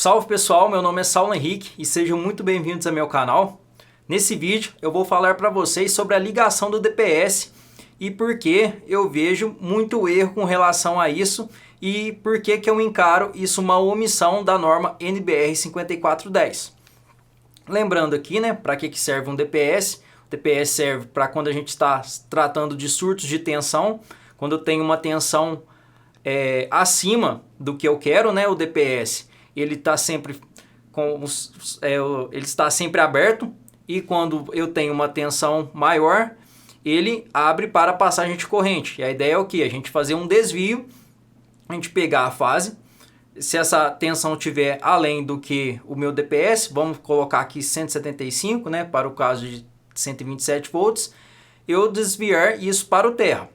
Salve pessoal, meu nome é Saulo Henrique e sejam muito bem-vindos ao meu canal. Nesse vídeo eu vou falar para vocês sobre a ligação do DPS e por que eu vejo muito erro com relação a isso e por que eu encaro isso uma omissão da norma NBR 5410. Lembrando aqui, né, para que serve um DPS? O DPS serve para quando a gente está tratando de surtos de tensão, quando eu tenho uma tensão acima do que eu quero, né, o DPS ele está sempre ele está sempre aberto e quando eu tenho uma tensão maior, ele abre para passagem de corrente. E a ideia é o que? A gente fazer um desvio, a gente pegar a fase, se essa tensão estiver além do que o meu DPS, vamos colocar aqui 175, né, para o caso de 127 volts, eu desviar isso para o terra.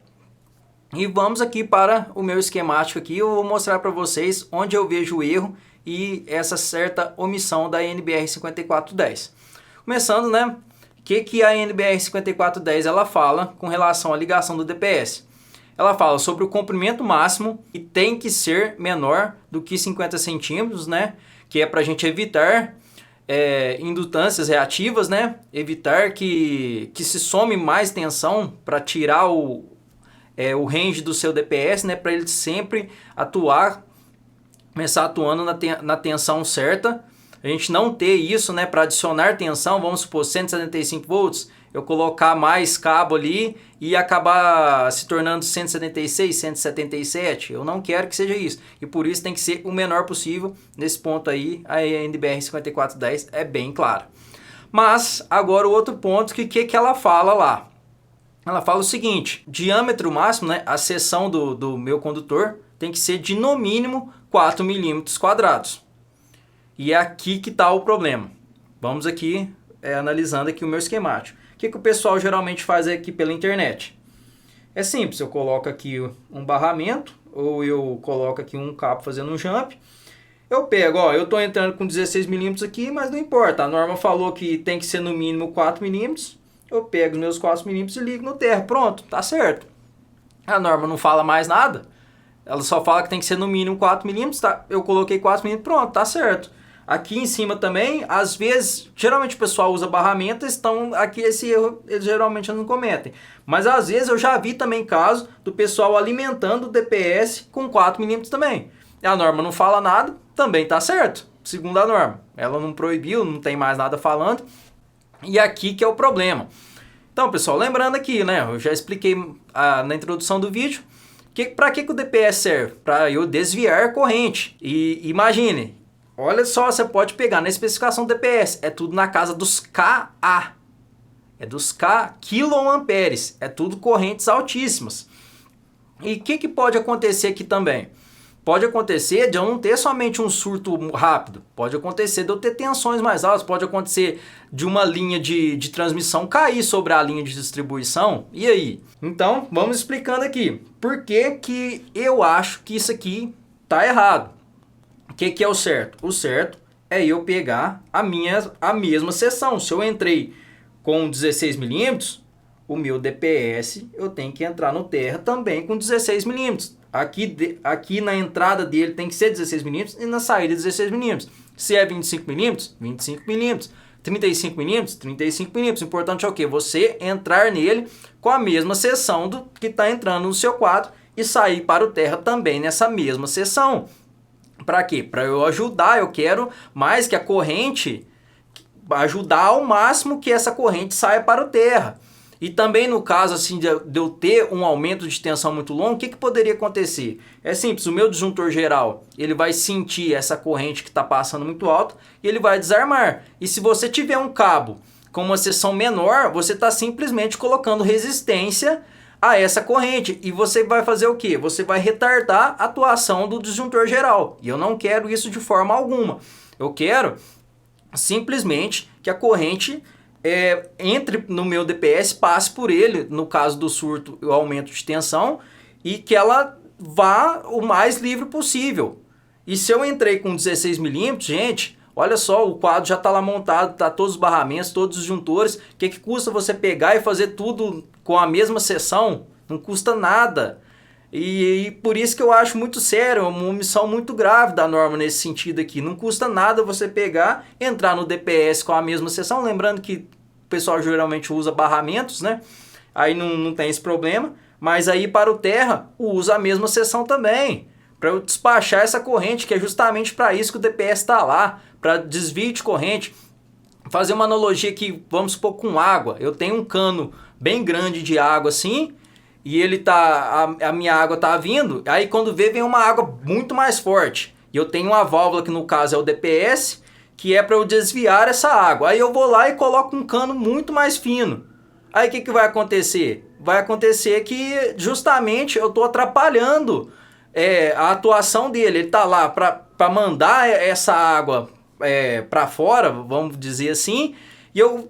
E vamos aqui para o meu esquemático aqui, eu vou mostrar para vocês onde eu vejo o erro e essa certa omissão da NBR 5410. Começando, né? O que a NBR 5410 ela fala com relação à ligação do DPS? Ela fala sobre o comprimento máximo e tem que ser menor do que 50 centímetros, né? Que é para a gente evitar indutâncias reativas, né? Evitar que se some mais tensão para tirar o range do seu DPS, né? Para ele sempre começar atuando na tensão certa. A gente não ter isso, né, para adicionar tensão, vamos supor 175 volts, eu colocar mais cabo ali e acabar se tornando 176, 177. Eu não quero que seja isso. E por isso tem que ser o menor possível. Nesse ponto aí, a NBR 5410 é bem clara. Mas agora o outro ponto, que ela fala lá? Ela fala o seguinte: diâmetro máximo, né, a seção do meu condutor tem que ser de no mínimo 4 milímetros quadrados. E é aqui que está o problema. Vamos aqui analisando aqui o meu esquemático. O que o pessoal geralmente faz aqui pela internet? É simples, eu coloco aqui um barramento, ou eu coloco aqui um cabo fazendo um jump. Eu pego, ó, eu estou entrando com 16 milímetros aqui, mas não importa. A norma falou que tem que ser no mínimo 4 milímetros. Eu pego os meus 4 milímetros e ligo no terra. Pronto, tá certo. A norma não fala mais nada. Ela só fala que tem que ser no mínimo 4 milímetros, tá? Eu coloquei 4 milímetros, pronto, tá certo. Aqui em cima também, às vezes, geralmente o pessoal usa barramento, aqui esse erro eles geralmente não cometem. Mas às vezes eu já vi também casos do pessoal alimentando o DPS com 4 milímetros também. A norma não fala nada, também tá certo, segundo a norma. Ela não proibiu, não tem mais nada falando. E aqui que é o problema. Então, pessoal, lembrando aqui, né, eu já expliquei na introdução do vídeo, para que o DPS serve? Para eu desviar corrente. E imagine, olha só, você pode pegar na especificação do DPS, é tudo na casa dos KA. É dos K quiloamperes, é tudo correntes altíssimas. E o que pode acontecer aqui também? Pode acontecer de eu não ter somente um surto rápido, pode acontecer de eu ter tensões mais altas, pode acontecer de uma linha de transmissão cair sobre a linha de distribuição, e aí? Então, vamos explicando aqui, por que eu acho que isso aqui está errado. O que é o certo? O certo é eu pegar a mesma seção. Se eu entrei com 16 milímetros, o meu DPS eu tenho que entrar no terra também com 16 milímetros. Aqui na entrada dele tem que ser 16 milímetros e na saída 16 milímetros. Se é 25 milímetros, 25 milímetros. 35 milímetros, 35 milímetros. O importante é o quê? Você entrar nele com a mesma seção do que está entrando no seu quadro e sair para o terra também nessa mesma seção. Para quê? Para eu ajudar, eu quero mais que a corrente, ajudar ao máximo que essa corrente saia para o terra. E também no caso assim de eu ter um aumento de tensão muito longo, o que poderia acontecer? É simples, o meu disjuntor geral, ele vai sentir essa corrente que está passando muito alto e ele vai desarmar. E se você tiver um cabo com uma seção menor, você está simplesmente colocando resistência a essa corrente. E você vai fazer o quê? Você vai retardar a atuação do disjuntor geral. E eu não quero isso de forma alguma. Eu quero simplesmente que a corrente entre no meu DPS, passe por ele, no caso do surto, o aumento de tensão, e que ela vá o mais livre possível. E se eu entrei com 16 milímetros, gente, olha só, o quadro já está lá montado, tá todos os barramentos, todos os disjuntores. O que custa você pegar e fazer tudo com a mesma seção? Não custa nada. E por isso que eu acho muito sério, uma omissão muito grave da norma nesse sentido aqui. Não custa nada você pegar, entrar no DPS com a mesma seção, lembrando que o pessoal geralmente usa barramentos, né? Aí não tem esse problema, mas aí para o terra usa a mesma seção também, para eu despachar essa corrente, que é justamente para isso que o DPS está lá, para desvio de corrente. Fazer uma analogia aqui, vamos supor, com água. Eu tenho um cano bem grande de água assim, e ele tá, a minha água tá vindo, aí quando vem uma água muito mais forte. E eu tenho uma válvula que no caso é o DPS, que é para eu desviar essa água. Aí eu vou lá e coloco um cano muito mais fino. Aí o que vai acontecer? Vai acontecer que justamente eu estou atrapalhando a atuação dele. Ele está lá para mandar essa água para fora, vamos dizer assim,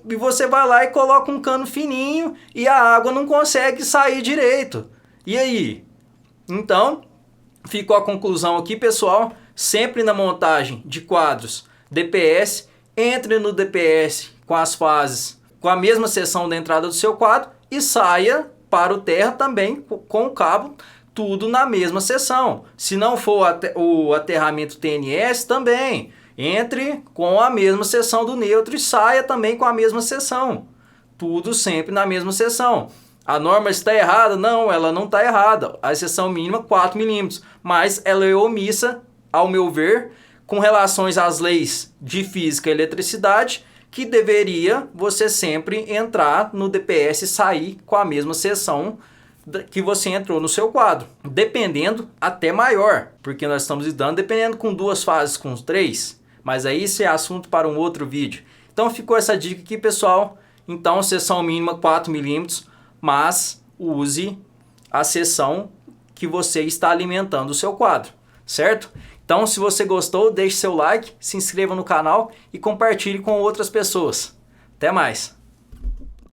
e você vai lá e coloca um cano fininho e a água não consegue sair direito. E aí? Então, ficou a conclusão aqui, pessoal. Sempre na montagem de quadros DPS, entre no DPS com as fases, com a mesma seção da entrada do seu quadro e saia para o terra também com o cabo, tudo na mesma seção. Se não for o aterramento TNS, também entre com a mesma seção do neutro e saia também com a mesma seção. Tudo sempre na mesma seção. A norma está errada? Não, ela não está errada. A seção mínima 4 milímetros, mas ela é omissa, ao meu ver, com relações às leis de física e eletricidade, que deveria você sempre entrar no DPS e sair com a mesma seção que você entrou no seu quadro, dependendo até maior, porque nós estamos lidando dependendo com 2 fases, com 3, mas aí isso é assunto para um outro vídeo. Então ficou essa dica aqui, pessoal. Então seção mínima 4 milímetros, mas use a seção que você está alimentando o seu quadro, certo? Então se você gostou, deixe seu like, se inscreva no canal e compartilhe com outras pessoas. Até mais!